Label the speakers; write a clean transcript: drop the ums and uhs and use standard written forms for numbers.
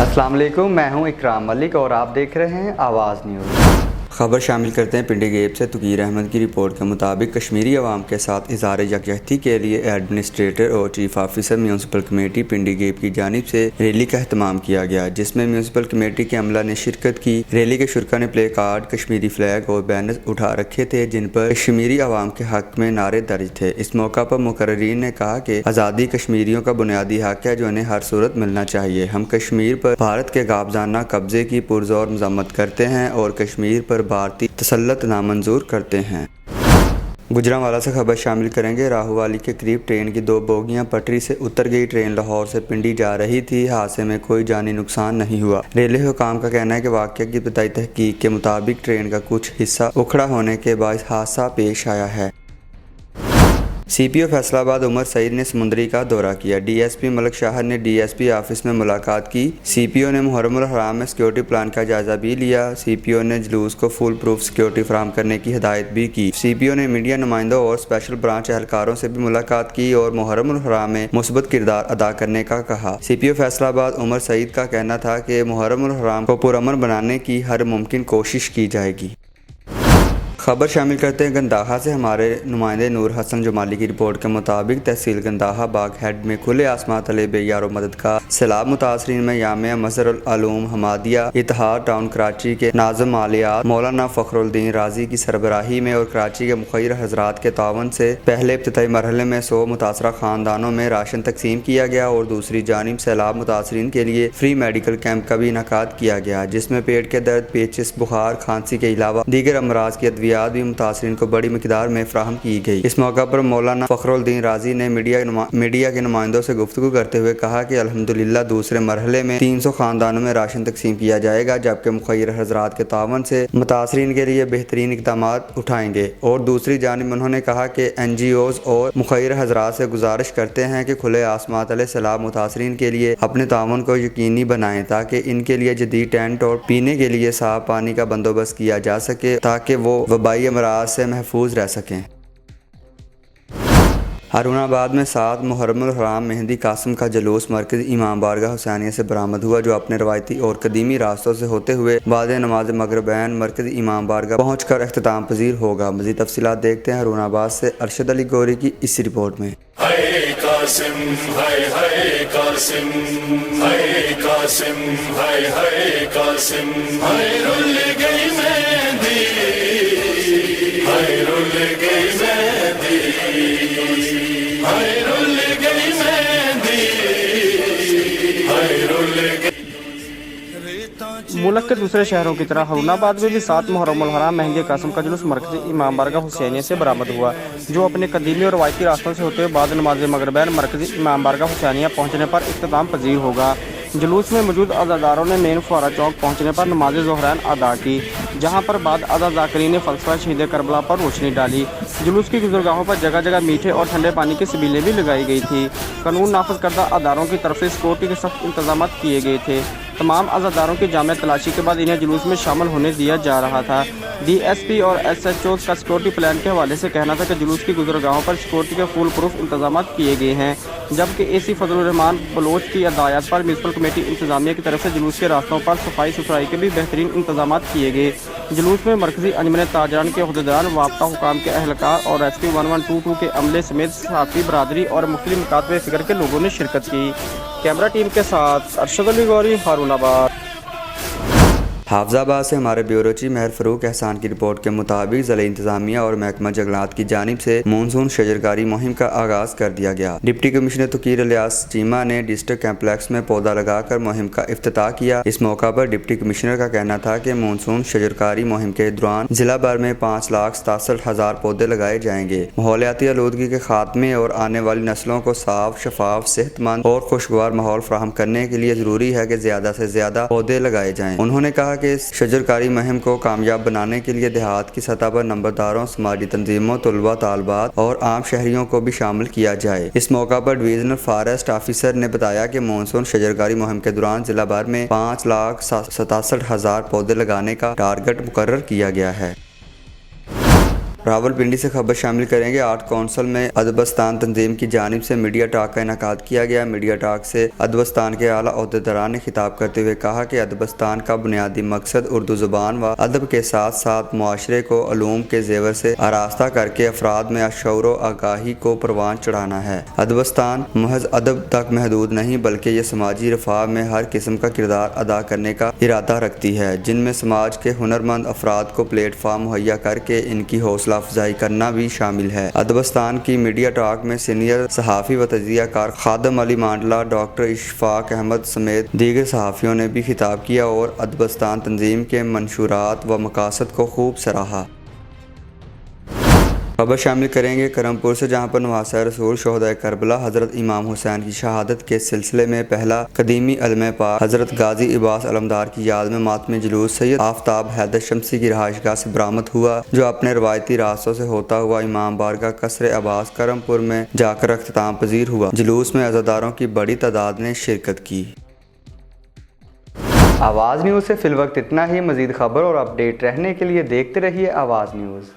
Speaker 1: अस्सलाम वालेकुम, मैं हूं इकराम मलिक और आप देख रहे हैं आवाज़ न्यूज़। खबर शामिल करते हैं पिंडी गेब से। तुकीर अहमद की रिपोर्ट के मुताबिक कश्मीरी अवाम के साथ इज़हार यकजहती के लिए एडमिनिस्ट्रेटर और चीफ ऑफिसर म्यूनसिपल कमेटी पिंडी गेब की जानिब से रैली का अहतमाम किया गया, जिसमें म्यूनसिपल कमेटी के अमला ने शिरकत की। रैली के शुरा ने प्ले कार्ड, कश्मीरी फ्लैग और बैनर उठा रखे थे जिन पर कश्मीरी अवाम के हक में नारे दर्ज थे। इस मौका पर मुकर्रीन ने कहा कि आज़ादी कश्मीरियों का बुनियादी हक है जो इन्हें हर सूरत मिलना चाहिए। हम कश्मीर पर भारत के गाबजाना कब्जे की पुरजोर मजम्मत करते हैं और कश्मीर पर भारतीय तसल्लुत नामंजूर करते हैं। गुजरांवाला से खबर शामिल करेंगे। राहूवाली के करीब ट्रेन की 2 बोगियां पटरी से उतर गई। ट्रेन लाहौर से पिंडी जा रही थी। हादसे में कोई जानी नुकसान नहीं हुआ। रेलवे हुकाम का कहना है कि वाक़या की इब्तदाई तहकीक के मुताबिक ट्रेन का कुछ हिस्सा उखड़ा होने के बायस हादसा पेश आया है। CPO फैसलाबाद उमर सईद ने समुंदरी का दौरा किया। DSP मलक शाह ने DSP ऑफिस में मुलाकात की। CPO ने मुहर्रमुल हराम में सिक्योरिटी प्लान का जायजा भी लिया। CPO ने जुलूस को फुल प्रूफ सिक्योरिटी फराहम करने की हिदायत भी की। CPO ने मीडिया नुमाइंदों और स्पेशल ब्रांच एहलकारों से भी मुलाकात की और मुहर्रमुल हराम में मुस्बत किरदार अदा करने का कहा। CPO फैसलाबाद उमर सईद का कहना था कि मुहर्रमुल हराम को पुरअमन बनाने की हर मुमकिन कोशिश की जाएगी। खबर शामिल करते हैं गंदाहा से। हमारे नुमाइंदे नूर हसन जमाली की रिपोर्ट के मुताबिक तहसील गंदाहा बाग हेड में खुले आसमां तले बेयारो मदद का सैलाब मुतासरीन में जामिया मज़हरुल उलूम हमादिया इत्तेहाद टाउन कराची के नाज़िम मालियात मौलाना फ़खरुद्दीन राजी की सरबराही में और कराची के मुखिर हजरात के तावन से पहले इब्तिदाई मरहले में 100 मुतासरा खानदानों में राशन तकसीम किया गया और दूसरी जानिब सैलाब मुतासरीन के लिए फ्री मेडिकल कैंप का भी इनेकाद किया गया, जिसमें पेट के दर्द, पेचिस, बुखार, खांसी के अलावा दीगर अमराज की अद्वियात भी मुतासरीन को बड़ी मिकदार में फ्राहम की गई। इस मौका पर मौलाना फ़खरुद्दीन राजी ने मीडिया के नुमाइंदों से गुफ्तगू करते हुए कहा कि अल्हम्दुलिल्लाह दूसरे मरहले में 300 खानदानों में राशन तकसीम किया जाएगा, जबकि मुखिर हजरात के तावन से मुतासरीन के लिए बेहतरीन इक़दाम उठाएंगे। और दूसरी जानिब उन्होंने कहा कि NGOs और मुखिर हजरात से गुजारिश करते हैं कि खुले आसमां तले सैलाब मुतासरीन के लिए अपने तावन को यकीनी बनाएं ताकि इनके लिए जदीद टेंट और पीने के लिए साफ पानी का बंदोबस्त किया जा सके ताकि वो वबाई अमराज से महफूज रह सकें। हारूनाबाद में 7 मुहर्रमुल हराम मेहंदी कासिम का जुलूस मरकज़ इमाम बारगाह हुसैनिया से बरामद हुआ, जो अपने रवायती और कदीमी रास्तों से होते हुए बाद नमाज मगरिबैन मरकज़ इमाम बारगाह पहुँच कर अख्तिताम पजीर होगा। मज़ीद तफसीलात देखते हैं हारूनाबाद से अरशद अली गोरी की इस रिपोर्ट में।
Speaker 2: मुल्क के दूसरे शहरों की तरह हारूनाबाद में भी 7 मुहर्रमुल हराम मेहंदी कासिम का जुलूस मरकज़ी इमाम बारगाह हुसैनिया से बरामद हुआ, जो अपने कदीमी और रवायती रास्तों से होते हुए बाद नमाज मगरिबैन मरकज़ी इमाम बारगाह हुसैनिया पहुँचने पर इख्तिताम पजीर होगा। जुलूस में मौजूद अज़ादारों ने मेन फुआरा चौक पहुँचने पर नमाज ज़ोहरैन अदा की, जहाँ पर बाद अदा ज़ाकिरीन ने फ़लसफ़ा शहीद करबला पर रोशनी डाली। जुलूस की गुज़रगाहों पर जगह जगह मीठे और ठंडे पानी की सबीलें भी लगाई गई थी। कानून नाफिज करदा अदारों की तरफ से सिक्योरिटी के सख्त इंतजाम किए गए थे। तमाम अज़ादारों की जामे तलाशी के बाद इन्हें जुलूस में शामिल होने दिया जा रहा था। DSP और SHOs का सिक्योरिटी प्लान के हवाले से कहना था कि जुलूस की गुज़रगाहों पर सिक्योरिटी के फुल प्रूफ इंतजाम किए गए हैं, जबकि AC फजलुर रहमान बलोच की हिदायत पर म्यूनसिपल कमेटी इंतजामिया की तरफ से जुलूस के रास्तों पर सफाई सुथराई के भी बेहतरीन इंतजाम किए गए। जुलूस में मरकज़ी अंजमन ताजरान के अहदेदार, वाबता हुकाम के अहलकार और रेस्क्यू 1122 के अमले समेत सहाफ़ी बरादरी और मुख्तलिफ निकात व फ़िक्र के लोगों ने शिरकत की। कैमरा टीम के साथ अरशद अली गौरी, हारूनाबाद।
Speaker 1: हाफजाबाद से हमारे ब्यूरो चीफ महर फ़रूक एहसान की रिपोर्ट के मुताबिक ज़िला इंतज़ामिया और महकमा जंगलात की जानिब से मानसून शजरकारी मुहिम का आगाज़ कर दिया गया। डिप्टी कमिश्नर तुकीर इलियास चीमा ने डिस्ट्रिक्ट कम्प्लेक्स में पौधा लगाकर मुहिम का इफ्तिताह किया। इस मौका पर डिप्टी कमिश्नर का कहना था कि मानसून शजरकारी मुहिम के दौरान जिला भर में 5,67,000 पौधे लगाए जाएंगे। माहौलियाती आलूदगी के खात्मे और आने वाली नस्लों को साफ, शफाफ, सेहतमंद और खुशगवार माहौल फराहम करने के लिए ज़रूरी है कि ज़्यादा से ज़्यादा पौधे लगाए जाएँ। उन्होंने कहा कि शजरकारी मुहिम को कामयाब बनाने के लिए देहात की सतह पर नंबरदारों, समाजी तंजीमों, तलबा, तालबात और आम शहरियों को भी शामिल किया जाए। इस मौका पर डिवीजनल फॉरेस्ट ऑफिसर ने बताया कि मानसून शजरकारी मुहिम के दौरान जिला भर में 5,67,000 पौधे लगाने का टारगेट मुकर्रर किया गया है। راولپنڈی سے خبر شامل کریں گے۔ آرٹ کونسل میں ادبستان تنظیم کی جانب سے میڈیا ٹاک کا انعقاد کیا گیا۔ میڈیا ٹاک سے ادبستان کے اعلیٰ عہدیداران نے خطاب کرتے ہوئے کہا کہ ادبستان کا بنیادی مقصد اردو زبان و ادب کے ساتھ ساتھ معاشرے کو علوم کے زیور سے آراستہ کر کے افراد میں شعور و آگاہی کو پروان چڑھانا ہے۔ ادبستان محض ادب تک محدود نہیں بلکہ یہ سماجی رفاہ میں ہر قسم کا کردار ادا کرنے کا ارادہ رکھتی ہے، جن میں سماج کے ہنرمند افراد کو پلیٹ فارم مہیا کر کے ان کی حوصلہ افزائی کرنا بھی شامل ہے۔ ادبستان کی میڈیا ٹاک میں سینئر صحافی و تجزیہ کار خادم علی مانڈلا، ڈاکٹر اشفاق احمد سمیت دیگر صحافیوں نے بھی خطاب کیا اور ادبستان تنظیم کے منشورات و مقاصد کو خوب سراہا۔ خبر شامل کریں گے کرم پور سے، جہاں پر نواسہ رسول شہدائے کربلا حضرت امام حسین کی شہادت کے سلسلے میں پہلا قدیمی علم پاک حضرت غازی عباس علمدار کی یاد میں ماتمی جلوس سید آفتاب حیدر شمسی کی رہائش گاہ سے برآمد ہوا، جو اپنے روایتی راستوں سے ہوتا ہوا امام بارگاہ قصر عباس کرم پور میں جا کر اختتام پذیر ہوا۔ جلوس میں عزاداروں کی بڑی تعداد نے شرکت کی۔ آواز نیوز سے فی الوقت اتنا ہی۔ مزید خبر اور اپڈیٹ رہنے کے لیے دیکھتے رہیے آواز نیوز۔